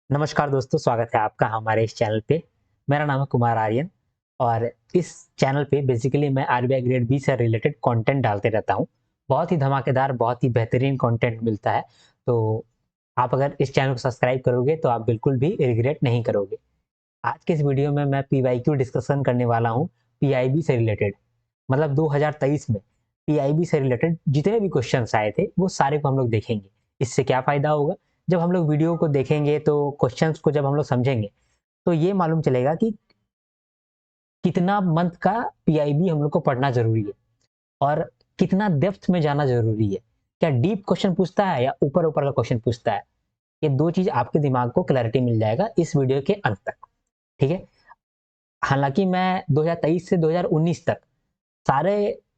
नमस्कार दोस्तों, स्वागत है आपका हमारे इस चैनल पे। मेरा नाम है कुमार आर्यन और इस चैनल पे बेसिकली मैं आरबीआई ग्रेड बी से रिलेटेड कंटेंट डालते रहता हूँ। बहुत ही धमाकेदार, बहुत ही बेहतरीन कंटेंट मिलता है। तो आप अगर इस चैनल को सब्सक्राइब करोगे तो आप बिल्कुल भी रिग्रेट नहीं करोगे। आज के इस वीडियो में मैं पीवाईक्यू डिस्कशन करने वाला हूँ, पीआईबी से रिलेटेड। मतलब 2023 में पीआईबी से रिलेटेड जितने भी क्वेश्चंस आए थे वो सारे को हम लोग देखेंगे। इससे क्या फायदा होगा? जब हम लोग वीडियो को देखेंगे तो क्वेश्चंस को जब हम लोग समझेंगे तो ये मालूम चलेगा कि कितना मंथ का पीआईबी हम लोग को पढ़ना जरूरी है और कितना डेप्थ में जाना जरूरी है। क्या डीप क्वेश्चन पूछता है या ऊपर ऊपर का क्वेश्चन पूछता है? ये दो चीज आपके दिमाग को क्लैरिटी मिल जाएगा इस वीडियो के अंत तक। ठीक है। हालांकि मैं 2023 से 2019 तक सारे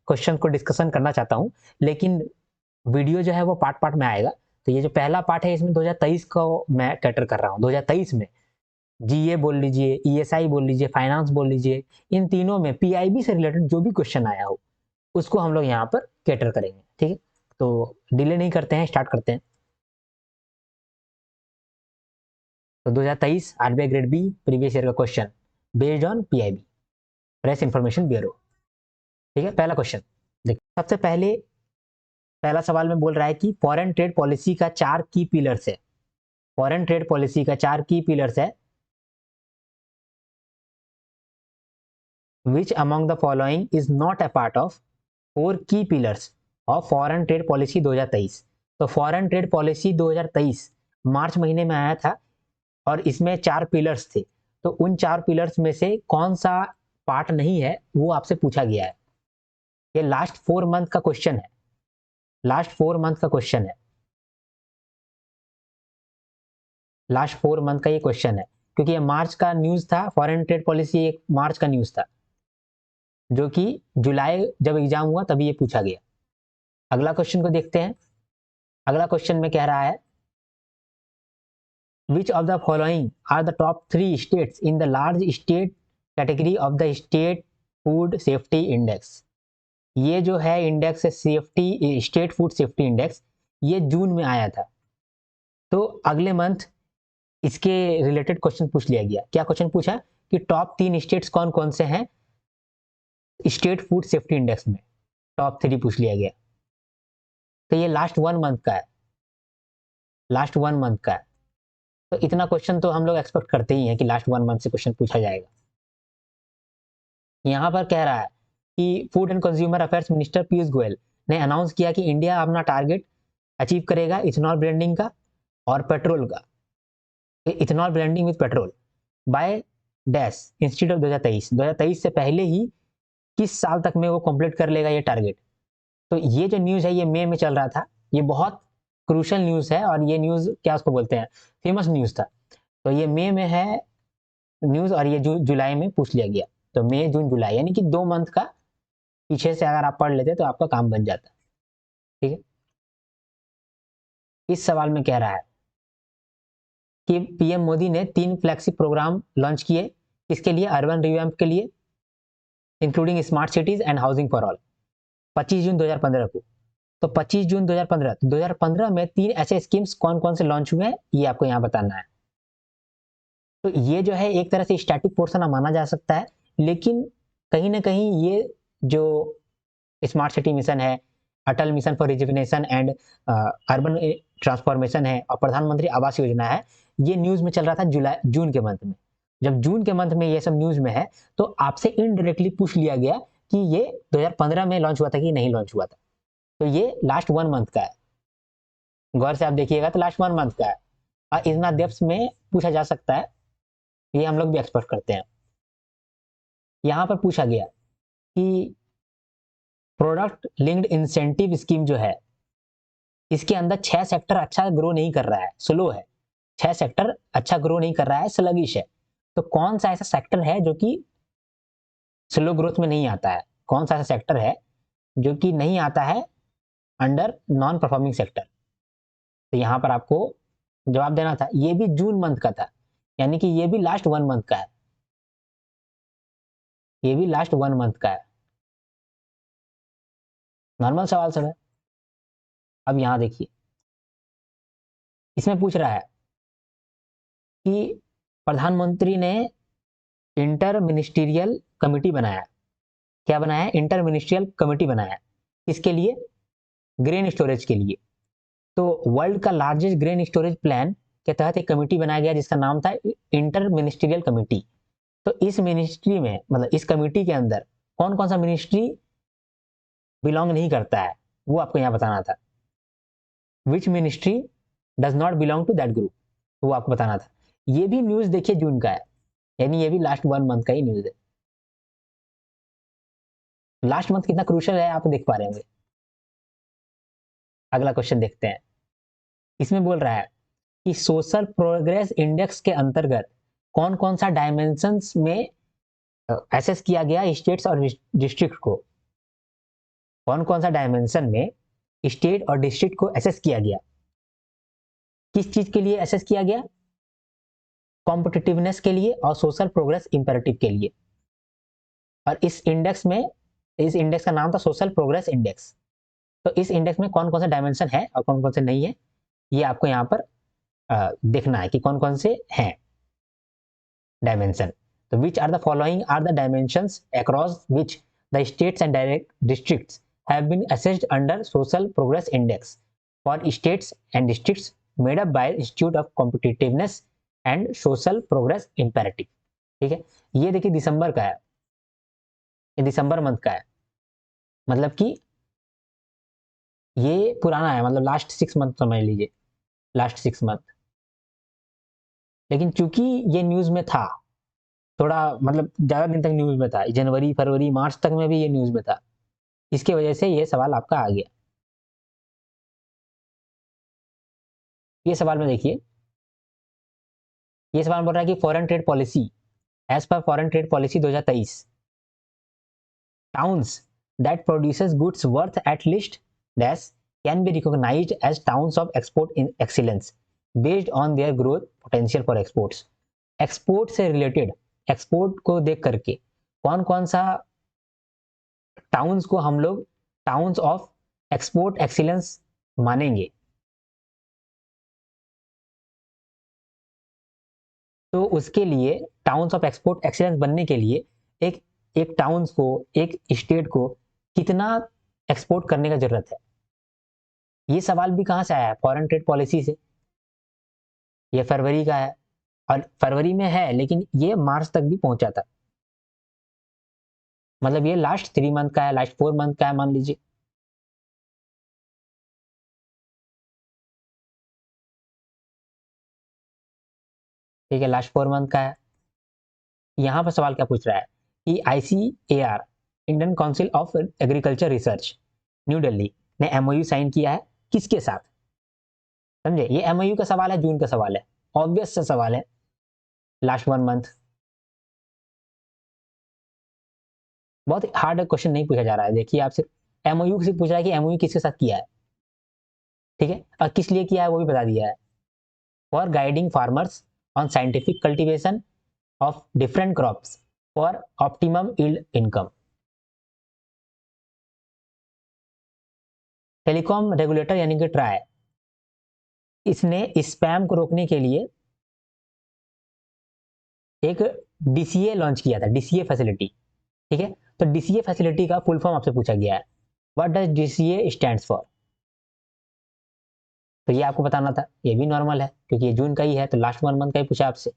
क्वेश्चन को डिस्कशन करना चाहता हूं, लेकिन वीडियो जो है वो पार्ट पार्ट में आएगा। तो ये जो पहला पार्ट है इसमें 2023 को मैं कैटर कर रहा हूँ। 2023 में जीए बोल लीजिए, ईएसआई बोल लीजिए, फाइनेंस बोल लीजिए, इन तीनों में पीआईबी से रिलेटेड जो भी क्वेश्चन आया हो उसको हम लोग यहाँ पर कैटर करेंगे। ठीक है। तो डिले नहीं करते हैं, स्टार्ट करते हैं। तो 2023 RBI grade B previous year का question based on PIB, press information bureau. ठीक है। पहला क्वेश्चन देखिए, सबसे पहले पहला सवाल में बोल रहा है कि फॉरेन ट्रेड पॉलिसी का चार की पिलर्स है। फॉरेन ट्रेड पॉलिसी का चार की पिलर्स है। Which among the following is not a part of four की pillars of foreign trade policy 2023? तो फॉरेन ट्रेड पॉलिसी 2023 मार्च महीने में आया था और इसमें चार पिलर्स थे। तो उन चार पिलर्स में से कौन सा पार्ट नहीं है वो आपसे पूछा गया है। ये लास्ट 4 मंथ का क्वेश्चन है। लास्ट 4 मंथ का क्वेश्चन है। लास्ट 4 मंथ का ये क्वेश्चन है, क्योंकि ये मार्च का न्यूज था। फॉरेन ट्रेड पॉलिसी एक मार्च का न्यूज था, जो कि जुलाई जब एग्जाम हुआ तभी ये पूछा गया। अगला क्वेश्चन को देखते हैं। अगला क्वेश्चन में कह रहा है which of the following are the top 3 states in the large state category of the state food safety index? ये जो है इंडेक्स है safety, state food safety index, ये जून में आया था। तो अगले मंथ इसके रिलेटेड क्वेश्चन पूछ लिया गया। क्या क्वेश्चन पूछा कि टॉप 3 स्टेट्स कौन कौन से हैं स्टेट फूड सेफ्टी इंडेक्स में? टॉप 3 पूछ लिया गया। तो ये लास्ट 1 मंथ का है। लास्ट 1 मंथ का है। तो इतना क्वेश्चन तो हम लोग एक्सपेक्ट करते ही हैं कि लास्ट 1 मंथ से क्वेश्चन पूछा जाएगा। यहाँ पर कह रहा है कि food and consumer affairs minister Piyush Goyal ने अनाउंस किया कि इंडिया अपना टारगेट अचीव करेगा इथेनॉल ब्लेंडिंग का और पेट्रोल का, ethanol blending with petrol by dash institute of 2023 से पहले ही किस साल तक में वो कंप्लीट कर लेगा ये टारगेट। तो ये जो न्यूज है ये मई में चल रहा था। ये बहुत क्रूशल न्यूज है और ये न्यूज क्या उसको बोलते हैं, फेमस न्यूज था। तो ये मई में है न्यूज और ये जुलाई में पूछ लिया गया। तो मई जून जुलाई यानी कि 2 मंथ का पीछे से अगर आप पढ़ लेते तो आपका काम बन जाता। ठीक है। इस सवाल में कह रहा है कि पीएम मोदी ने 3 फ्लैगशिप प्रोग्राम लॉन्च किए। इसके लिए अर्बन रिवैम्प के लिए, including smart cities and housing for all, 25 जून 2015 को। तो 25 जून 2015, 2015 में 3 ऐसे स्कीम्स कौन कौन से लॉन्च हुए हैं ये आपको यहाँ बताना है। तो ये जो है एक तरह से स्टैटिक पोर्शन माना जा सकता है, लेकिन कहीं ना कहीं ये जो स्मार्ट सिटी मिशन है, Atal mission for rejuvenation and urban transformation है और प्रधानमंत्री आवास योजना है, ये न्यूज में चल रहा था जुलाई जून के मंथ में। जब जून के मंथ में ये सब न्यूज में है तो आपसे इनडायरेक्टली पूछ लिया गया कि ये 2015 में लॉन्च हुआ था कि नहीं लॉन्च हुआ था। तो ये लास्ट 1 मंथ का है। गौर से आप देखिएगा तो लास्ट 1 मंथ का है और इतना डेप्थ में पूछा जा सकता है, ये हम लोग भी एक्सपेक्ट करते हैं। यहाँ पर पूछा गया कि प्रोडक्ट लिंक्ड इंसेंटिव स्कीम जो है, इसके अंदर 6 सेक्टर अच्छा ग्रो नहीं कर रहा है, स्लो है। 6 सेक्टर अच्छा ग्रो नहीं कर रहा है, स्लगिश है। तो कौन सा ऐसा सेक्टर है जो कि स्लो ग्रोथ में नहीं आता है? कौन सा ऐसा सेक्टर है जो कि नहीं आता है अंडर नॉन परफॉर्मिंग सेक्टर? तो यहाँ पर आपको जवाब देना था। ये भी जून मंथ का था, यानी कि ये भी लास्ट 1 मंथ का है। ये भी लास्ट 1 मंथ का है। नॉर्मल सवाल सब है। अब यहाँ देखिए, इसमें पूछ रहा है कि प्रधानमंत्री ने इंटर मिनिस्ट्रियल कमिटी बनाया। क्या बनाया? इंटर मिनिस्ट्रियल कमिटी बनाया। इसके लिए ग्रेन स्टोरेज के लिए। तो वर्ल्ड का लार्जेस्ट ग्रेन स्टोरेज प्लान के तहत एक कमिटी बनाया गया जिसका नाम था इंटर मिनिस्ट्रियल कमिटी। तो इस मिनिस्ट्री में, मतलब इस कमिटी के अंदर कौन कौन सा मिनिस्ट्री बिलोंग नहीं करता है, वो आपको यहाँ बताना था। Which ministry does not belong to that group, वो आपको बताना था। ये भी न्यूज देखिए जून का है, यानी ये भी लास्ट 1 मंथ का ही न्यूज है। लास्ट मंथ कितना क्रूशल है आप देख पा रहे होंगे। अगला क्वेश्चन देखते हैं। इसमें बोल रहा है कि सोशल प्रोग्रेस इंडेक्स के अंतर्गत कौन कौन सा डायमेंशंस में एसेस किया गया स्टेट्स और डिस्ट्रिक्ट को। कौन कौन सा डायमेंशन में स्टेट और डिस्ट्रिक्ट को एसेस किया गया? किस चीज के लिए एसेस किया गया? कॉम्पिटिटिवनेस के लिए और सोशल प्रोग्रेस इंपेरेटिव के लिए। और इस इंडेक्स का नाम था सोशल प्रोग्रेस इंडेक्स। तो इस इंडेक्स में कौन कौन सा डायमेंशन है और कौन कौन से नहीं है, ये आपको यहाँ पर देखना है कि कौन कौन से हैं डायमेंशन। तो which are the following are the dimensions across which the states and direct districts have been assessed under social progress index for states and districts made up by Institute of Competitiveness and Social Progress Imperative। ठीक है, ये देखिए दिसंबर का है, ये दिसंबर month का है, मतलब कि ये पुराना है, मतलब लास्ट 6 मंथ समझ लीजिए, लास्ट 6 मंथ। लेकिन चूंकि ये न्यूज में था थोड़ा, मतलब ज्यादा दिन तक न्यूज में था, जनवरी फरवरी मार्च तक में भी ये न्यूज में था, इसके वजह से ये सवाल आपका आ गया। ये सवाल में देखिए, ये सवाल बोल रहा है कि foreign trade policy, as per foreign trade policy 2023, towns that produces goods worth at least dash can be recognized as towns of export in excellence based on their growth potential for exports। Export से related, export को देख करके कौन कौन सा towns को हम लोग टाउन्स ऑफ एक्सपोर्ट एक्सीलेंस मानेंगे। तो उसके लिए टाउन्स ऑफ एक्सपोर्ट एक्सीलेंस बनने के लिए एक एक टाउन्स को, एक स्टेट को कितना एक्सपोर्ट करने का जरूरत है। ये सवाल भी कहाँ से आया है? फॉरेन ट्रेड पॉलिसी से। ये फरवरी का है, और फरवरी में है लेकिन ये मार्च तक भी पहुंचा था, मतलब ये लास्ट 3 मंथ का है, लास्ट 4 मंथ का है मान लीजिए। ठीक है, लास्ट 4 मंथ का है। यहाँ पर सवाल क्या पूछ रहा है कि ICAR, Indian council of agriculture research, new Delhi ने MOU साइन किया है किसके साथ? समझे, ये MOU का सवाल है, जून का सवाल है, ऑब्वियस सा सवाल है, लास्ट 1 मंथ। बहुत हार्ड क्वेश्चन नहीं पूछा जा रहा है, देखिए आपसे MOU से पूछ रहा है कि MOU किसके साथ किया है। ठीक है, और किस लिए किया है वो भी बता दिया है। For guiding farmers on scientific cultivation of different crops for optimum yield income. Telecom regulator यानी कि ट्राई, इसने स्पैम को रोकने के लिए एक DCA लॉन्च किया था, DCA फैसिलिटी। ठीक है, तो DCA फैसिलिटी का फुल फॉर्म आपसे पूछा गया है, what does DCA stands for. तो ये आपको बताना था, ये भी नॉर्मल है क्योंकि ये जून का ही है, तो लास्ट 1 मंथ का ही पूछा आपसे।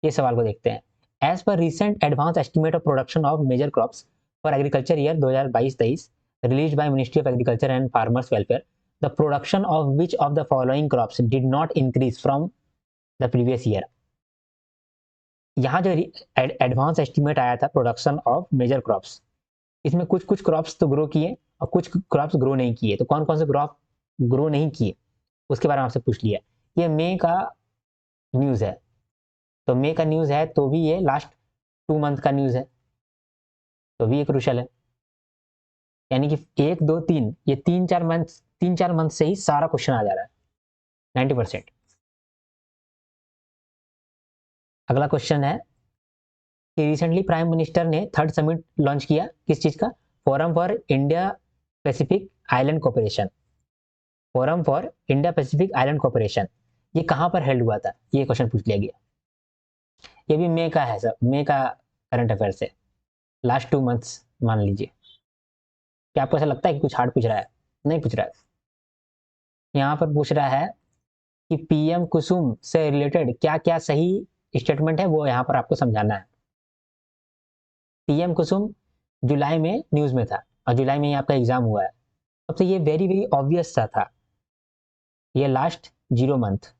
ये सवाल को देखते हैं। As per recent advance estimate of production of major crops for agriculture year 2022-23 released by ministry of agriculture and farmers welfare, the production of which of the following crops did not increase from the previous year. यहाँ जो advance estimate आया था production of major crops, इसमें कुछ कुछ crops तो grow किए और कुछ क्रॉप्स ग्रो नहीं किए। तो कौन कौन से क्रॉप ग्रो नहीं किए उसके बारे में आपसे पूछ लिया। ये मई का न्यूज़ है, तो मई का न्यूज़ है तो भी ये लास्ट 2 मंथ का न्यूज़ है, तो भी ये क्रूशल है। यानी कि 1 2 3 ये 3 4 मंथ से ही सारा क्वेश्चन आ जा रहा है 90%। अगला क्वेश्चन है कि रिसेंटली प्राइम मिनिस्टर ने 3rd समिट लॉन्च किया, किस चीज़ का? Forum for India Pacific island cooperation, forum for India Pacific island cooperation, ये कहाँ पर हेल्ड हुआ था, ये क्वेश्चन पूछ लिया गया। ये भी मई का है सर, मई का करंट अफेयर है, लास्ट 2 मंथ्स मान लीजिए। क्या आपको ऐसा लगता है कि कुछ हार्ड पूछ रहा है? नहीं पूछ रहा है। यहाँ पर पूछ रहा है कि पीएम कुसुम से रिलेटेड क्या क्या सही स्टेटमेंट है, वो यहाँ पर आपको समझाना है। पीएम कुसुम जुलाई में न्यूज़ में था और जुलाई में ही आपका एग्जाम हुआ है, अब तो ये वेरी वेरी ऑब्वियस सा था, ये लास्ट 0 मंथ,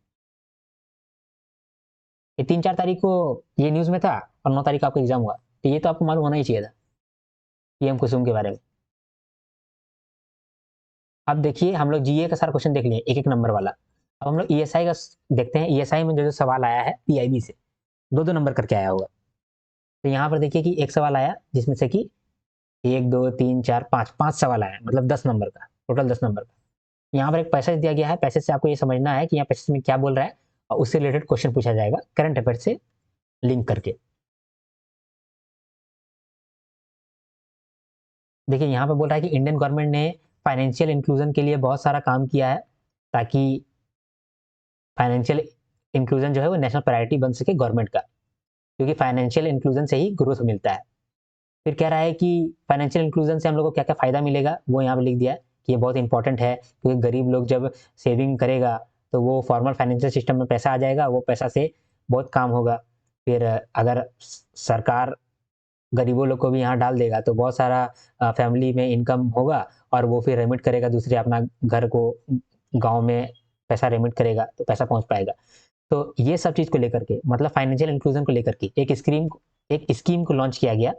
ये 3-4 तारीख को ये न्यूज़ में था और 9 तारीख को आपका एग्जाम हुआ, तो ये तो आपको मालूम होना ही चाहिए था पीएम कुसुम के बारे में। अब देखिए हम लोग जीए का सारा क्वेश्चन देख लिए एक एक नंबर वाला, अब हम लोग ईएसआई का देखते हैं। ईएसआई में जो जो सवाल आया है पीआईबी से 2-2 नंबर करके आया होगा। तो यहाँ पर देखिए कि एक सवाल आया जिसमें से कि 1 2 3 4 5 5 सवाल आया, मतलब 10 नंबर का, टोटल 10 नंबर का। यहाँ पर एक पैसेज दिया गया है, पैसेज से आपको ये समझना है कि यहाँ पैसेज में क्या बोल रहा है और उससे रिलेटेड क्वेश्चन पूछा जाएगा करंट अफेयर से लिंक करके। देखिए यहाँ पे बोल रहा है कि इंडियन गवर्नमेंट ने फाइनेंशियल इंक्लूजन के लिए बहुत सारा काम किया है, ताकि फाइनेंशियल इंक्लूजन जो है वो नेशनल प्रायोरिटी बन सके गवर्नमेंट का, क्योंकि फाइनेंशियल इंक्लूजन से ही ग्रोथ मिलता है। फिर कह रहा है कि फाइनेंशियल इंक्लूजन से हम लोग को क्या क्या फायदा मिलेगा, वो यहाँ पे लिख दिया है कि ये बहुत इंपॉर्टेंट है, क्योंकि गरीब लोग जब सेविंग करेगा तो वो फॉर्मल फाइनेंशियल सिस्टम में पैसा आ जाएगा, वो पैसा से बहुत काम होगा। फिर अगर सरकार गरीबों लोग को भी यहाँ डाल देगा तो बहुत सारा फैमिली में इनकम होगा और वो फिर रेमिट करेगा दूसरे अपना घर को, गांव में पैसा रेमिट करेगा तो पैसा पहुंच पाएगा। तो ये सब चीज़ को लेकर के, मतलब फाइनेंशियल इंक्लूजन को लेकर के एक स्कीम को लॉन्च किया गया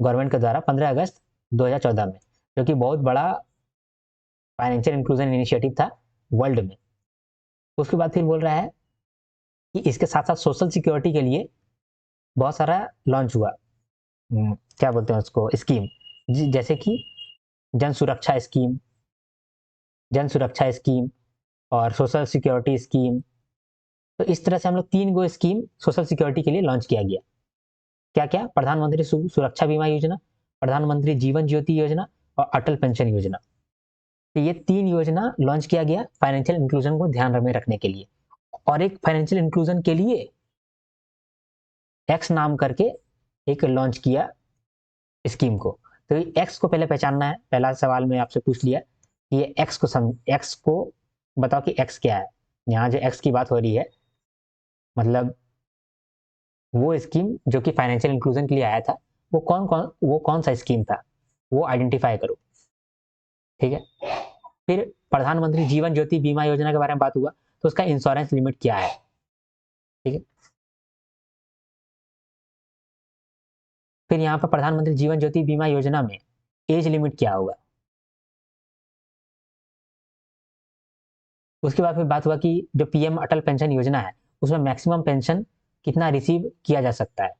गवर्नमेंट के द्वारा 15 अगस्त 2014 में, जो कि बहुत बड़ा फाइनेंशियल इंक्लूजन इनिशिएटिव था वर्ल्ड में। उसके बाद फिर बोल रहा है कि इसके साथ साथ सोशल सिक्योरिटी के लिए बहुत सारा लॉन्च हुआ, क्या बोलते हैं उसको, स्कीम, जैसे कि जन सुरक्षा स्कीम, जन सुरक्षा स्कीम और सोशल सिक्योरिटी स्कीम। तो इस तरह से हम लोग 3 गो स्कीम सोशल सिक्योरिटी के लिए लॉन्च किया गया। क्या क्या? प्रधानमंत्री सुरक्षा बीमा योजना, प्रधानमंत्री जीवन ज्योति योजना और अटल पेंशन योजना। तो ये 3 योजना लॉन्च किया गया फाइनेंशियल इंक्लूजन को ध्यान में रखने के लिए। और एक फाइनेंशियल इंक्लूजन के लिए एक्स नाम करके एक लॉन्च किया स्कीम को। तो एक्स को पहले पहचानना है, पहला सवाल में आपसे पूछ लिया कि ये एक्स को बताओ कि एक्स क्या है। यहाँ जो एक्स की बात हो रही है, मतलब वो स्कीम जो कि फाइनेंशियल इंक्लूजन के लिए आया था, वो कौन सा स्कीम था, वो आइडेंटिफाई करो। ठीक है। फिर प्रधानमंत्री जीवन ज्योति बीमा योजना के बारे में बात हुआ, तो उसका इंश्योरेंस लिमिट क्या है। ठीक है। फिर यहाँ पर प्रधानमंत्री जीवन ज्योति बीमा योजना में एज लिमिट क्या होगा। उसके बाद फिर बात हुआ कि जो पीएम अटल पेंशन योजना है उसमें मैक्सिमम पेंशन कितना रिसीव किया जा सकता है।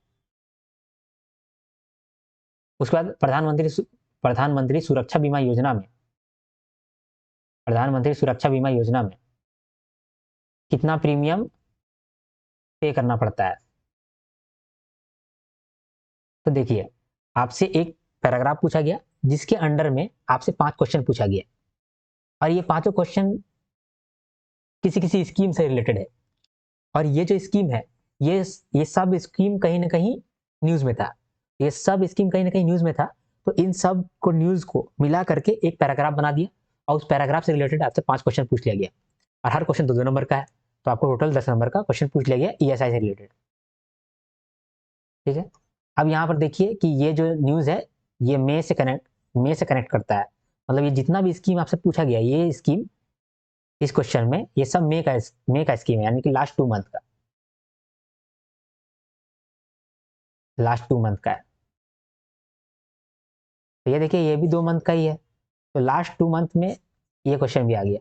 उसके बाद प्रधानमंत्री सुरक्षा बीमा योजना में, प्रधानमंत्री सुरक्षा बीमा योजना में कितना प्रीमियम पे करना पड़ता है। तो देखिए आपसे एक पैराग्राफ पूछा गया जिसके अंडर में आपसे 5 क्वेश्चन पूछा गया, और ये पांचों क्वेश्चन किसी किसी स्कीम से रिलेटेड है। और ये जो स्कीम है, ये सब स्कीम कहीं ना कहीं न्यूज में था, ये सब स्कीम कहीं ना कहीं न्यूज में था। तो इन सब को न्यूज को मिला करके एक पैराग्राफ बना दिया और उस पैराग्राफ से रिलेटेड आपसे 5 क्वेश्चन पूछ लिया गया, और हर क्वेश्चन 2-2 नंबर का है, तो आपको टोटल 10 नंबर का क्वेश्चन पूछ लिया गया ईएसआई से रिलेटेड। ठीक है। अब यहाँ पर देखिए कि ये जो न्यूज है ये मई से कनेक्ट करता है, मतलब ये जितना भी स्कीम आपसे पूछा गया, ये स्कीम इस क्वेश्चन में ये सब मई का स्कीम है, यानी कि लास्ट 2 मंथ का, लास्ट 2 मंथ का है। तो ये देखिए ये भी 2 मंथ का ही है, तो लास्ट 2 मंथ में ये क्वेश्चन भी आ गया।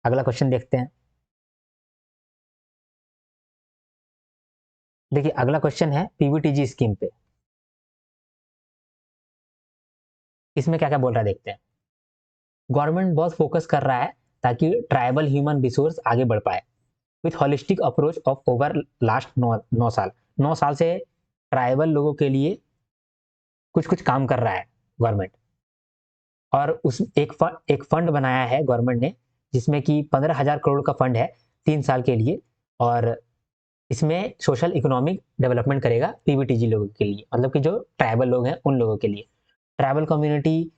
अगला क्वेश्चन देखते हैं। देखिए अगला क्वेश्चन है पीवीटीजी स्कीम पे, इसमें क्या क्या बोल रहा है देखते हैं। गवर्नमेंट बहुत फोकस कर रहा है ताकि ट्राइबल ह्यूमन रिसोर्स आगे बढ़ पाए with holistic approach of over last 9 साल। 9 साल से ट्राइबल लोगों के लिए कुछ कुछ काम कर रहा है गवर्नमेंट। और उस एक फंड बनाया है गवर्नमेंट ने, जिसमें कि 15,000 करोड़ का फंड है 3 साल के लिए, और इसमें सोशल इकोनॉमिक डेवलपमेंट करेगा पीवीटीजी लोगों के लिए, मतलब कि जो ट्राइबल लोग हैं उन लोगों के लिए। ट्राइबल कम्युनिटी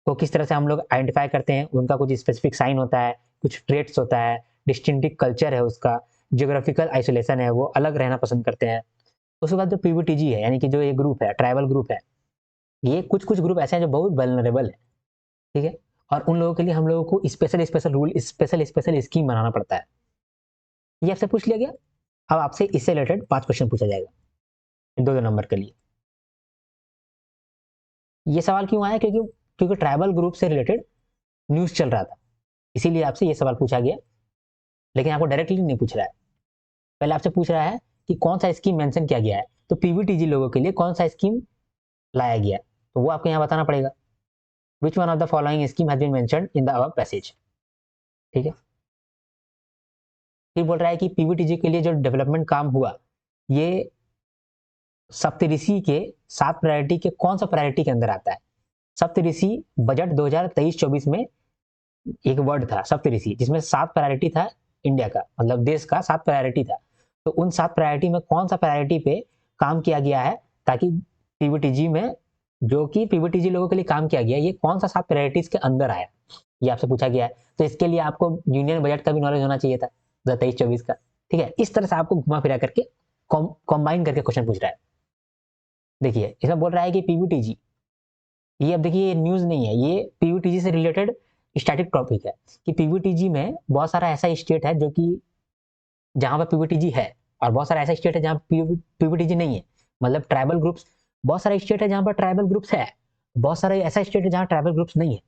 को किस तरह से हम लोग आइडेंटिफाई करते हैं, उनका कुछ स्पेसिफिक साइन होता है, कुछ ट्रेट्स होता है, डिस्टिंक्टिव कल्चर है उसका, जियोग्राफिकल आइसोलेशन है, वो अलग रहना पसंद करते हैं। उसके बाद जो पीवीटीजी है, यानी कि जो ये ग्रुप है, ट्राइबल ग्रुप है, ये कुछ कुछ ग्रुप ऐसे हैं जो बहुत वल्नरेबल है, ठीक है, और उन लोगों के लिए हम लोगों को special special rule, special special scheme बनाना पड़ता है। ये आपसे पूछ लिया गया। अब आपसे इससे रिलेटेड 5 क्वेश्चन पूछा जाएगा 2-2 नंबर के लिए। ये सवाल क्यों आया? क्योंकि ट्राइबल ग्रुप से रिलेटेड न्यूज चल रहा था, इसीलिए आपसे ये सवाल पूछा गया। लेकिन आपको डायरेक्टली नहीं पूछ रहा है, पहले आपसे पूछ रहा है कि कौन सा स्कीम मेंशन किया गया है, तो पीवीटीजी लोगों के लिए कौन सा स्कीम लाया गया है, तो वो आपको यहाँ बताना पड़ेगा। Which one of the following scheme has been mentioned in the above passage, ठीक है। फिर बोल रहा है कि पीवीटीजी के लिए जो डेवलपमेंट काम हुआ, ये सप्तऋषि के 7 प्रायोरिटी के कौन सा प्रायोरिटी के अंदर आता है? सप्तऋषि बजट 2023-24 में एक वर्ड था सप्तऋषि, जिसमें 7 प्रायोरिटी था, इंडिया का मतलब देश का 7 प्रायोरिटी था। तो उन 7 प्रायोरिटी में कौन सा प्रायोरिटी पे काम किया गया है, ताकि पीवीटीजी में, जो कि पीवीटीजी लोगों के लिए काम किया गया, ये कौन सा 7 प्रायोरिटीज के अंदर आया, ये आपसे पूछा गया है। तो इसके लिए आपको यूनियन बजट का भी नॉलेज होना चाहिए था 2023-24 का, ठीक है। इस तरह से आपको घुमा फिरा करके कॉम्बाइन करके क्वेश्चन पूछ रहा है। देखिए इसमें बोल रहा है कि पीवीटीजी, ये अब देखिए ये न्यूज नहीं है, ये पीवीटीजी से रिलेटेड स्टैटिक टॉपिक है कि पीवीटीजी में बहुत सारा ऐसा स्टेट है जो कि जहां पर पीवीटीजी है, और बहुत सारा ऐसा स्टेट है जहां पीवीटीजी नहीं है, मतलब ट्राइबल ग्रुप्स। बहुत सारे स्टेट है जहां पर ट्राइबल ग्रुप्स है, बहुत सारे ऐसा स्टेट है जहां ट्राइबल ग्रुप्स नहीं है।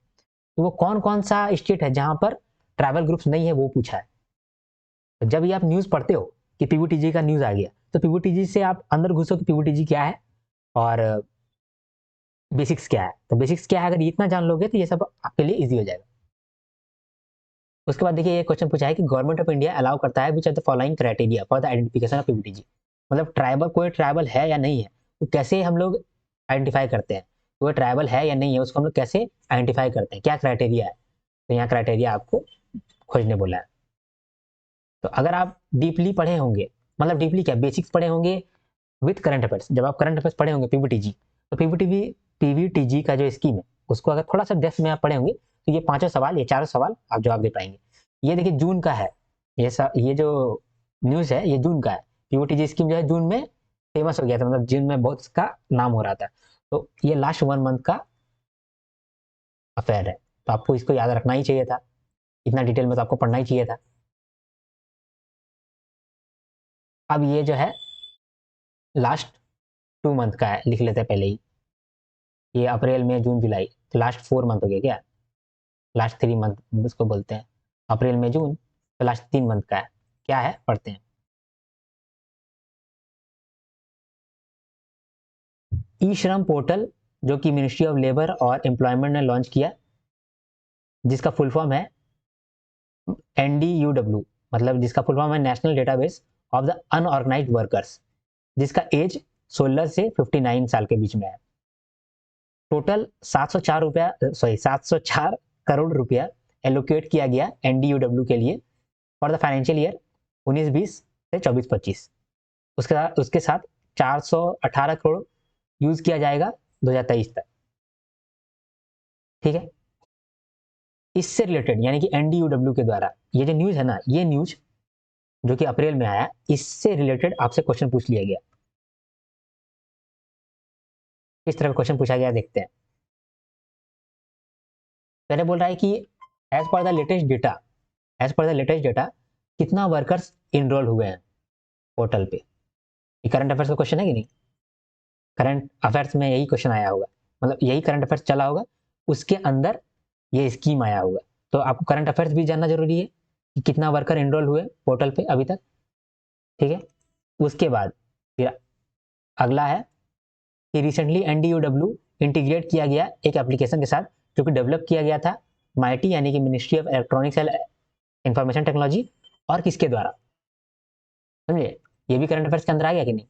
तो वो कौन कौन सा स्टेट है जहां पर ट्राइबल ग्रुप्स नहीं है, वो पूछा है। तो जब ये आप न्यूज पढ़ते हो कि पीवीटीजी का न्यूज आ गया, तो पीवीटीजी से आप अंदर घुसो कि पीवीटीजी क्या है और बेसिक्स क्या है। तो बेसिक्स क्या है, अगर इतना जान लोगे तो ये सब आपके लिए इजी हो जाएगा। उसके बाद देखिए ये क्वेश्चन पूछा है कि गवर्नमेंट ऑफ इंडिया अलाउ करता है which are the following criteria for the identification of PVTG, मतलब ट्राइबल, कोई ट्राइबल है या नहीं है, तो कैसे हम लोग आइडेंटिफाई करते हैं, कोई ट्राइबल है या नहीं है, उसको हम लोग कैसे आइडेंटिफाई करते हैं, क्या क्राइटेरिया है। तो यहाँ क्राइटेरिया आपको खोजने बोला है। तो अगर आप डीपली पढ़े होंगे, मतलब डीपली क्या, बेसिक्स पढ़े होंगे विथ करंट अफेयर्स, जब आप करंट अफेयर्स पढ़े होंगे पीवीटीजी, तो पीवीटीजी का जो स्कीम है उसको अगर थोड़ा सा डेप्थ में आप पढ़े होंगे, तो ये 5 सवाल, ये 4 सवाल आप जवाब दे पाएंगे। ये देखिए जून का है, ये जो न्यूज है ये जून का है। पीवीटीजी स्कीम जो है जून में फेमस हो गया था, मतलब जून में बहुत इसका नाम हो रहा था। तो ये लास्ट 1 मंथ का अफेयर है, तो आपको इसको याद रखना ही चाहिए था, इतना डिटेल में तो आपको पढ़ना ही चाहिए था। अब ये जो है लास्ट 2 मंथ का है, लिख लेते हैं पहले ही। ये अप्रैल मई जून जुलाई, तो लास्ट 4 मंथ हो गया क्या, लास्ट 3 मंथ उसको बोलते हैं, अप्रैल मई जून, तो लास्ट 3 मंथ का है। क्या है पढ़ते हैं। ई श्रम पोर्टल, जो कि मिनिस्ट्री ऑफ लेबर और एम्प्लॉयमेंट ने लॉन्च किया, जिसका फुल फॉर्म है NDUW, मतलब जिसका फुल फॉर्म है national database of the unorganised workers, जिसका एज 16 से 59 साल के बीच में है। टोटल 704 करोड़ रुपया एलोकेट किया गया NDUW के लिए फॉर द फाइनेंशियल ईयर 19-20 से 24-25। उसके साथ 418 करोड़ यूज किया जाएगा 2023 तक, ठीक है। इससे रिलेटेड यानी कि NDUW के द्वारा ये जो न्यूज है ना, ये न्यूज जो कि अप्रैल में आया, इससे रिलेटेड आपसे क्वेश्चन पूछ लिया गया। किस तरह का क्वेश्चन पूछा गया देखते हैं। पहले बोल रहा है कि as per the latest data, as per the latest data कितना वर्कर्स इनरोल हुए हैं पोर्टल पे। ये करंट अफेयर्स का क्वेश्चन है कि नहीं, करंट अफेयर्स में यही क्वेश्चन आया होगा, मतलब यही करंट अफेयर्स चला होगा, उसके अंदर ये स्कीम आया होगा। तो आपको करंट अफेयर्स भी जानना जरूरी है कि कितना वर्कर इनरोल हुए पोर्टल पे अभी तक, ठीक है। उसके बाद फिर अगला है कि रिसेंटली NDUW इंटीग्रेट किया गया एक एप्लीकेशन के साथ, जो कि डेवलप किया गया था MIT यानी कि ministry of electronics and information technology, और किसके द्वारा, समझे। ये भी करंट अफेयर्स के अंदर आ गया कि नहीं,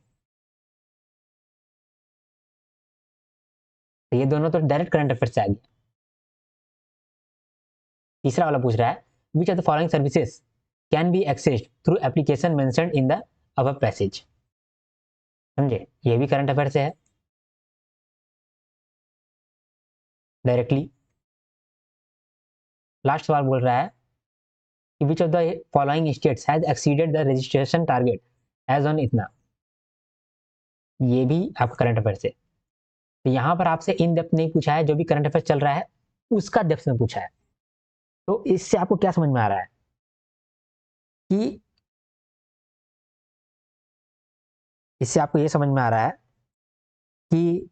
तो ये दोनों तो डायरेक्ट करंट अफेयर्स से आ गया। तीसरा वाला पूछ रहा है which of the following services can be accessed through application mentioned in the above passage. समझे, ये भी करंट अफेयर से है डायरेक्टली। लास्ट सवाल बोल रहा है कि which of the following states has exceeded the registration target as on इतना। ये भी आपका करंट अफेयर से। तो यहाँ पर आपसे इन डेप्थ नहीं पूछा है, जो भी करंट अफेयर चल रहा है उसका डेप्थ में पूछा है। तो इससे आपको क्या समझ में आ रहा है कि इससे आपको ये समझ में आ रहा है कि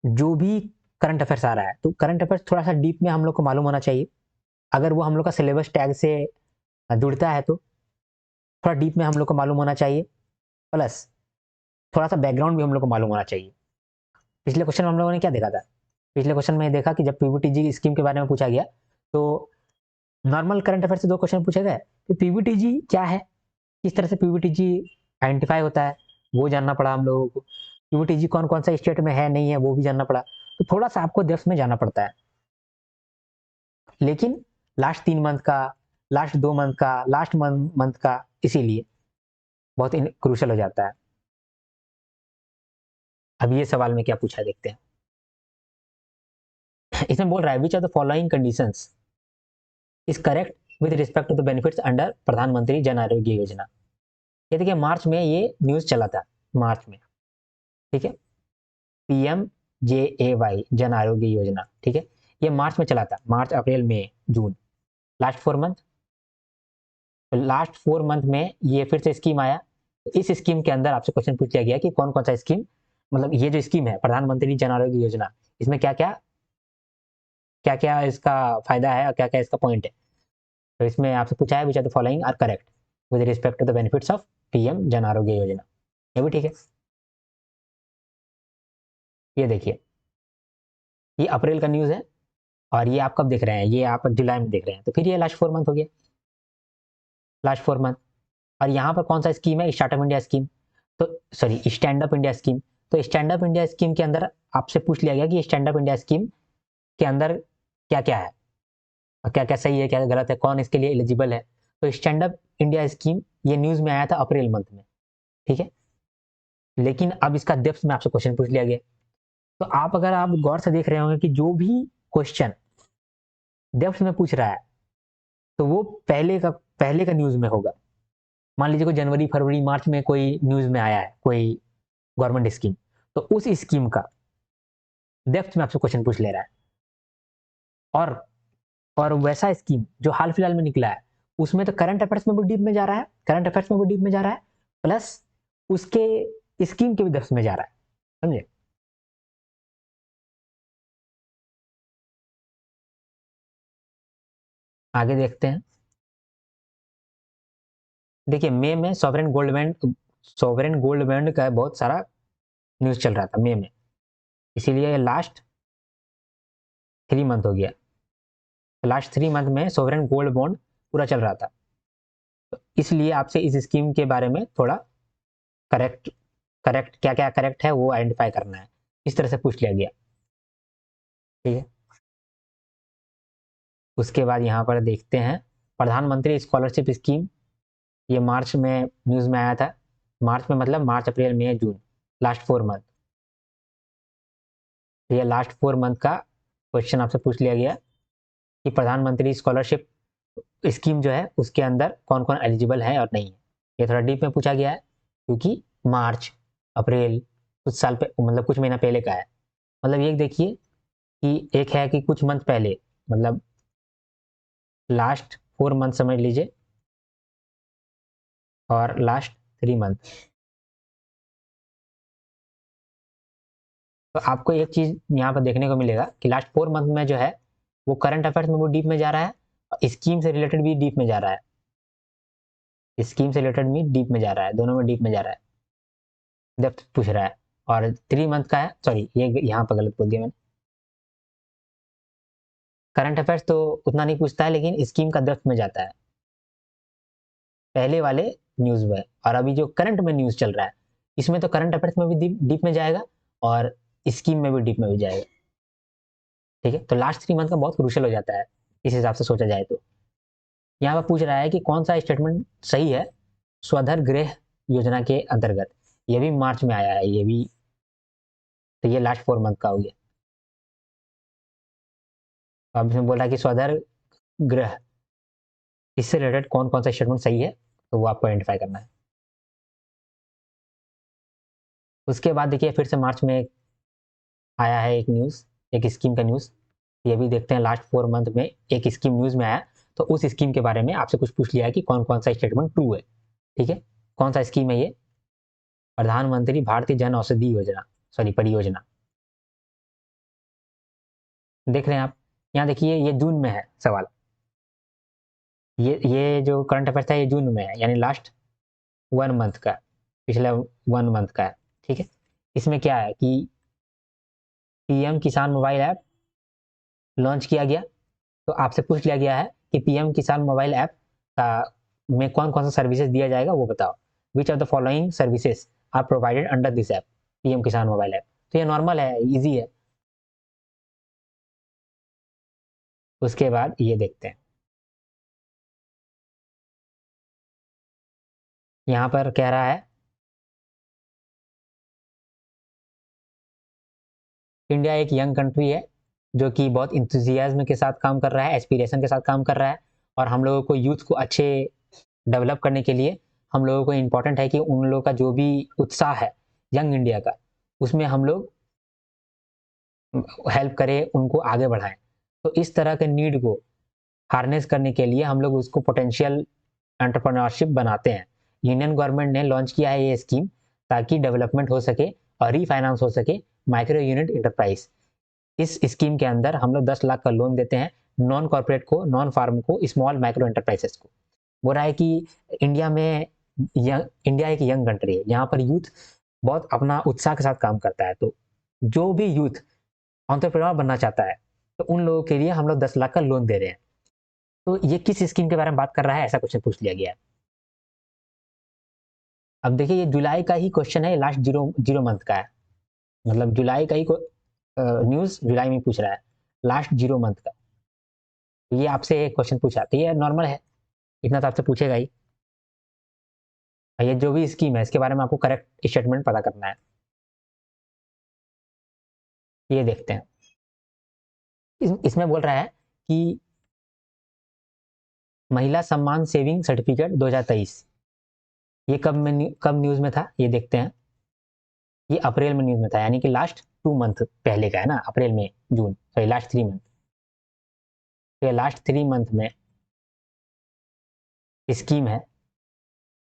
जो भी करंट अफेयर्स आ रहा है तो करंट अफेयर्स थोड़ा सा डीप में हम लोग को मालूम होना चाहिए। अगर वो हम लोग का सिलेबस टैग से जुड़ता है तो थोड़ा डीप में हम लोग को मालूम होना चाहिए, प्लस थोड़ा सा बैकग्राउंड भी हम लोग को मालूम होना चाहिए। पिछले क्वेश्चन में हम लोगों ने क्या देखा था, पिछले क्वेश्चन में देखा कि जब पीवीटीजी स्कीम के बारे में पूछा गया तो नॉर्मल करंट अफेयर से 2 क्वेश्चन पूछे गए कि पीवीटीजी क्या है, किस तरह से पीवीटीजी आइडेंटिफाई होता है वो जानना पड़ा हम लोगों को। पीवीटीजी कौन कौन सा स्टेट में है नहीं है वो भी जानना पड़ा। तो थोड़ा सा आपको डेप्थ में जाना पड़ता है, लेकिन लास्ट 3 मंथ का, लास्ट 2 मंथ का, लास्ट मंथ का, इसीलिए बहुत क्रूशल हो जाता है। अब ये सवाल में क्या पूछा देखते हैं। इसमें बोल रहा है which of the following conditions is correct with respect to the benefits under Pradhan Mantri Jan Arogya योजना। ये देखिए मार्च में ये न्यूज चला था, मार्च में, ठीक है, पीएम JAY जन आरोग्य योजना, ठीक है, ये मार्च में चला था, मार्च अप्रैल मई जून, लास्ट 4 मंथ। तो लास्ट 4 मंथ में ये फिर से स्कीम आया। तो इस स्कीम के अंदर आपसे क्वेश्चन पूछ लिया गया कि कौन कौन सा स्कीम, मतलब ये जो स्कीम है प्रधानमंत्री जन आरोग्य योजना, इसमें क्या क्या इसका फायदा है और क्या क्या इसका पॉइंट है। तो इसमें आपसे पूछा है which are the following are correct with respect to the benefits of PM Jan Arogya योजना। ये भी ठीक है। ये देखिए ये अप्रैल का न्यूज है और ये आप कब देख रहे हैं, ये आप जुलाई में देख रहे हैं, तो फिर ये लास्ट 4 मंथ हो गया, लास्ट 4 मंथ। और यहाँ पर कौन सा स्कीम है, स्टार्टअप इंडिया स्कीम, तो sorry stand up India scheme. तो स्टैंड अप इंडिया स्कीम के अंदर आपसे पूछ लिया गया कि स्टैंड अप इंडिया स्कीम के अंदर क्या क्या है, क्या क्या सही है क्या गलत है, कौन इसके लिए एलिजिबल है। तो स्टैंड अप इंडिया स्कीम ये न्यूज में आया था अप्रैल मंथ में, ठीक है, लेकिन अब इसका डेप्थ में आपसे क्वेश्चन पूछ लिया गया। तो आप अगर आप गौर से देख रहे होंगे कि जो भी क्वेश्चन डेप्थ में पूछ रहा है तो वो पहले का न्यूज में होगा। मान लीजिए कोई जनवरी फरवरी मार्च में कोई न्यूज में आया है कोई गवर्नमेंट स्कीम, तो उस स्कीम का डेप्थ में आपसे क्वेश्चन पूछ ले रहा है। और वैसा स्कीम जो हाल फिलहाल में निकला है उसमें तो करंट अफेयर्स में भी डीप में जा रहा है, करंट अफेयर्स में भी डीप में जा रहा है, प्लस उसके स्कीम के भी डेप्थ में जा रहा है। समझे, आगे देखते हैं। देखिए मई में सॉवरेन गोल्ड बॉन्ड का बहुत सारा न्यूज चल रहा था मई में, इसीलिए लास्ट 3 मंथ हो गया। तो लास्ट 3 मंथ में सॉवरेन गोल्ड बॉन्ड पूरा चल रहा था, तो इसलिए आपसे इस स्कीम के बारे में थोड़ा करेक्ट करेक्ट क्या क्या करेक्ट है वो आइडेंटिफाई करना है, इस तरह से पूछ लिया गया, ठीक है। उसके बाद यहाँ पर देखते हैं प्रधानमंत्री स्कॉलरशिप स्कीम, ये मार्च में न्यूज में आया था, मार्च में मतलब मार्च अप्रैल मई जून, लास्ट 4 मंथ। ये लास्ट 4 मंथ का क्वेश्चन आपसे पूछ लिया गया कि प्रधानमंत्री स्कॉलरशिप स्कीम जो है उसके अंदर कौन कौन एलिजिबल है और नहीं है। ये थोड़ा डीप में पूछा गया है क्योंकि मार्च अप्रैल कुछ साल पे मतलब कुछ महीना पहले का है। मतलब ये देखिए कि एक है कि कुछ मंथ पहले, मतलब लास्ट 4 मंथ समझ लीजिए और लास्ट 3 मंथ। तो आपको एक चीज यहाँ पर देखने को मिलेगा कि लास्ट 4 मंथ में जो है वो करंट अफेयर्स में वो डीप में जा रहा है और स्कीम से रिलेटेड भी डीप में जा रहा है, स्कीम से रिलेटेड भी डीप में जा रहा है, दोनों में डीप में जा रहा है, डेप्थ पूछ रहा है। और 3 मंथ का है, सॉरी ये यहाँ पर गलत बोल दिया मैंने, करंट अफेयर्स तो उतना नहीं पूछता है लेकिन स्कीम का डेप्थ में जाता है पहले वाले न्यूज में। और अभी जो करंट में न्यूज चल रहा है इसमें तो करंट अफेयर्स में भी डीप में जाएगा और स्कीम में भी डीप में भी जाएगा, ठीक है। तो लास्ट 3 मंथ का बहुत क्रूशल हो जाता है इस हिसाब से सोचा जाए तो। यहाँ पर पूछ रहा है कि कौन सा स्टेटमेंट सही है स्वधर गृह योजना के अंतर्गत। ये भी मार्च में आया है, ये भी, तो ये लास्ट 4 मंथ का हो गया। तो अब इसमें बोल रहा है कि स्वधर गृह, इससे रिलेटेड कौन कौन सा स्टेटमेंट सही है, तो वो आपको आइडेंटिफाई करना है। उसके बाद देखिए फिर से मार्च में आया है एक न्यूज़, एक स्कीम का न्यूज़। ये भी देखते हैं, लास्ट 4 मंथ में एक स्कीम न्यूज़ में आया, तो उस स्कीम के बारे में आपसे कुछ पूछ लिया है कि कौन कौन सा स्टेटमेंट ट्रू है। ठीक है, कौन सा स्कीम है ये? प्रधानमंत्री भारतीय जन औषधि योजना, सॉरी परियोजना। देख रहे हैं आप, यहाँ देखिए ये जून में है सवाल। ये जो करंट अफेयर्स था ये जून में है, यानी लास्ट 1 मंथ का, पिछले 1 मंथ का है। ठीक है, इसमें क्या है कि PM Kisan mobile app launch किया गया। तो आपसे पूछ लिया गया है कि पीएम किसान मोबाइल ऐप का में कौन कौन सा सर्विसेज दिया जाएगा वो बताओ। Which of the following services are provided under this app, PM Kisan mobile app. तो ये नॉर्मल है, इजी है। उसके बाद ये देखते हैं, यहाँ पर कह रहा है इंडिया एक यंग कंट्री है जो कि बहुत इंथुजियाज्म के साथ काम कर रहा है, एस्पिरेशन के साथ काम कर रहा है, और हम लोगों को यूथ को अच्छे डेवलप करने के लिए हम लोगों को इम्पोर्टेंट है कि उन लोगों का जो भी उत्साह है यंग इंडिया का, उसमें हम लोग हेल्प करें, उनको आगे बढ़ाएं। तो इस तरह के नीड को हार्नेस करने के लिए हम लोग उसको पोटेंशियल एंटरप्रेन्योरशिप बनाते हैं। यूनियन गवर्नमेंट ने लॉन्च किया है ये स्कीम ताकि डेवलपमेंट हो सके और रीफाइनेंस हो सके माइक्रो यूनिट इंटरप्राइज। इस स्कीम के अंदर हम लोग 10 लाख का लोन देते हैं नॉन कॉर्पोरेट को, नॉन फार्म को, स्मॉल माइक्रो एंटरप्राइजेस को। बोल रहा है कि इंडिया में इंडिया एक यंग कंट्री है, यहाँ पर यूथ बहुत अपना उत्साह के साथ काम करता है। तो जो भी यूथ एंटरप्रेन्योर बनना चाहता है, तो उन लोगों के लिए हम लोग 10 लाख का लोन दे रहे हैं। तो ये किस स्कीम के बारे में बात कर रहा है, ऐसा क्वेश्चन पूछ लिया गया है। अब देखिए ये जुलाई का ही क्वेश्चन है, लास्ट जीरो जीरो मंथ का है, मतलब जुलाई का ही न्यूज़ जुलाई में पूछ रहा है, लास्ट 0 मंथ का। तो ये आपसे क्वेश्चन पूछा, तो ये नॉर्मल है, इतना तो आपसे पूछेगा ही। ये जो भी स्कीम है इसके बारे में आपको करेक्ट स्टेटमेंट पता करना है। ये देखते हैं, इसमें बोल रहा है कि महिला सम्मान सेविंग सर्टिफिकेट 2023, ये कब न्यूज़ में था, ये देखते हैं। ये अप्रैल में न्यूज़ में था, यानी कि लास्ट 2 मंथ पहले का है ना, अप्रैल में, जून, सॉरी लास्ट 3 मंथ। तो ये लास्ट 3 मंथ में स्कीम है,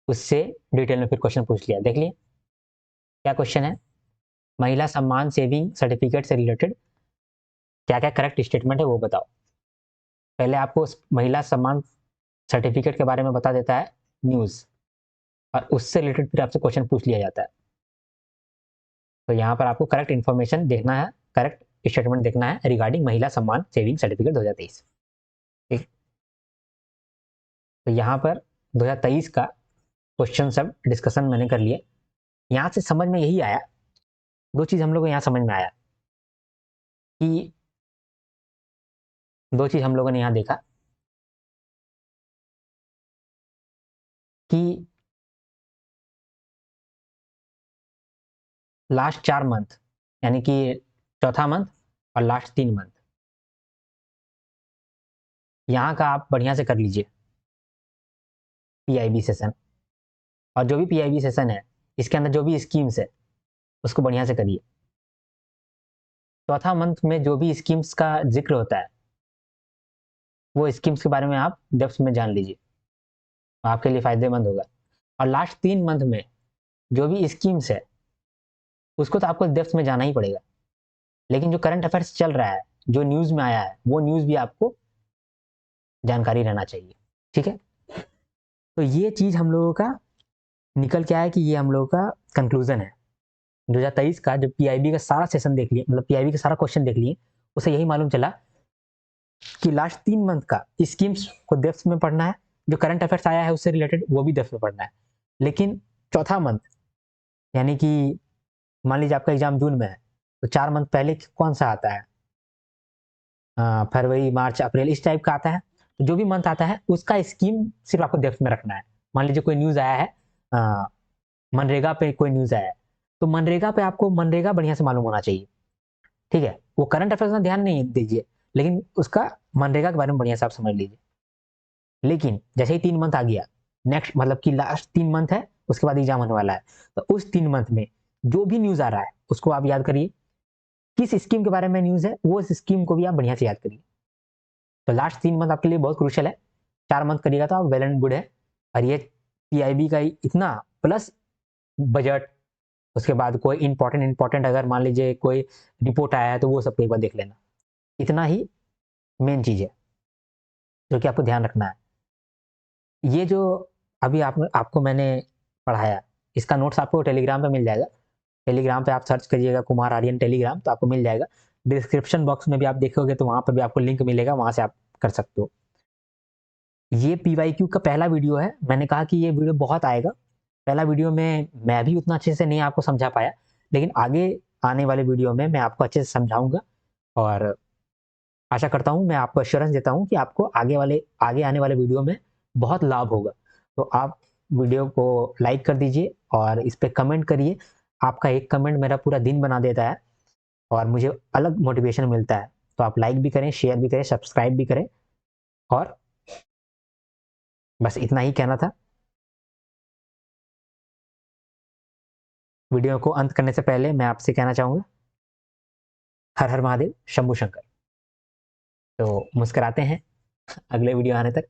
उससे डिटेल में फिर क्वेश्चन पूछ लिया। देख लिए क्या क्वेश्चन है, महिला सम्मान सेविंग सर्टिफिकेट से रिलेटेड क्या क्या करेक्ट स्टेटमेंट है वो बताओ। पहले आपको महिला सम्मान सर्टिफिकेट के बारे में बता देता है न्यूज़, और उससे रिलेटेड फिर आपसे क्वेश्चन पूछ लिया जाता है। तो यहाँ पर आपको करेक्ट इन्फॉर्मेशन देखना है, करेक्ट स्टेटमेंट देखना है रिगार्डिंग महिला सम्मान सेविंग सर्टिफिकेट 2023। ठीक, तो यहाँ पर 2023 का क्वेश्चन सब डिस्कशन मैंने कर लिए। यहाँ से समझ में यही आया, दो चीज़ हम लोग को यहाँ समझ में आया कि, दो चीज़ हम लोगों ने यहाँ देखा कि लास्ट 4 मंथ, यानी कि चौथा मंथ और लास्ट 3 मंथ, यहाँ का आप बढ़िया से कर लीजिए पीआईबी सेशन। और जो भी पीआईबी सेशन है इसके अंदर जो भी स्कीम्स है उसको बढ़िया से करिए। चौथा मंथ में जो भी स्कीम्स का जिक्र होता है वो स्कीम्स के बारे में आप डेप्थ में जान लीजिए, आपके लिए फायदेमंद होगा। और लास्ट 3 मंथ में जो भी स्कीम्स है उसको तो आपको डेप्थ में जाना ही पड़ेगा, लेकिन जो करंट अफेयर्स चल रहा है, जो न्यूज़ में आया है, वो न्यूज़ भी आपको जानकारी रहना चाहिए। ठीक है, तो ये चीज़ हम लोगों का निकल के आया कि ये हम लोगों का कंक्लूजन है। 2023 का जो पीआईबी का सारा सेशन देख लिए, मतलब पीआईबी का सारा क्वेश्चन देख लिए, उसे यही मालूम चला कि लास्ट 3 मंथ का स्कीम्स को डेप्थ में पढ़ना है, जो करंट अफेयर्स आया है उससे रिलेटेड वो भी डेप्थ में पढ़ना है। लेकिन चौथा मंथ, यानी कि मान लीजिए आपका एग्जाम जून में है, तो 4 मंथ पहले कौन सा आता है, फरवरी, मार्च, अप्रैल, इस टाइप का आता है। तो जो भी मंथ आता है उसका स्कीम सिर्फ आपको डेप्थ में रखना है। मान लीजिए कोई न्यूज़ आया है, मनरेगा पे कोई न्यूज़ आया है, तो मनरेगा पे आपको मनरेगा बढ़िया से मालूम होना चाहिए, ठीक है। वो करंट अफेयर्स में ध्यान नहीं दीजिए, लेकिन उसका मनरेगा के बारे में बढ़िया से आप समझ लीजिए। लेकिन जैसे ही 3 मंथ आ गया, नेक्स्ट मतलब कि लास्ट 3 मंथ है, उसके बाद एग्जाम होने वाला है, तो उस 3 मंथ में जो भी न्यूज़ आ रहा है उसको आप याद करिए। किस स्कीम के बारे में न्यूज़ है, वो उस स्कीम को भी आप बढ़िया से याद करिए। तो लास्ट 3 मंथ आपके लिए बहुत क्रूशियल है। 4 मंथ करिएगा तो आप वेल एंड गुड है। और ये पीआईबी का इतना प्लस बजट, उसके बाद कोई इंपॉर्टेंट अगर मान लीजिए कोई रिपोर्ट आया है तो वो सबको एक बार देख लेना। इतना ही मेन चीज़ है जो कि आपको ध्यान रखना है। ये जो अभी आपको मैंने पढ़ाया, इसका नोट्स आपको टेलीग्राम पे मिल जाएगा। टेलीग्राम पे आप सर्च करिएगा कुमार आर्यन टेलीग्राम, तो आपको मिल जाएगा। डिस्क्रिप्शन बॉक्स में भी आप देखोगे तो वहाँ पर भी आपको लिंक मिलेगा, वहाँ से आप कर सकते हो। ये पीवाईक्यू का पहला वीडियो है। मैंने कहा कि ये वीडियो बहुत आएगा। पहला वीडियो में मैं भी उतना अच्छे से नहीं आपको समझा पाया, लेकिन आगे आने वाले वीडियो में मैं आपको अच्छे से समझाऊंगा। और आशा करता हूँ, मैं आपको एश्योरेंस देता हूँ कि आपको आगे आने वाले वीडियो में बहुत लाभ होगा। तो आप वीडियो को लाइक कर दीजिए और इस पर कमेंट करिए। आपका एक कमेंट मेरा पूरा दिन बना देता है और मुझे अलग मोटिवेशन मिलता है। तो आप लाइक भी करें, शेयर भी करें, सब्सक्राइब भी करें। और बस इतना ही कहना था। वीडियो को अंत करने से पहले मैं आपसे कहना चाहूँगा, हर हर महादेव, शंभू शंकर। तो मुस्कुराते हैं अगले वीडियो आने तक।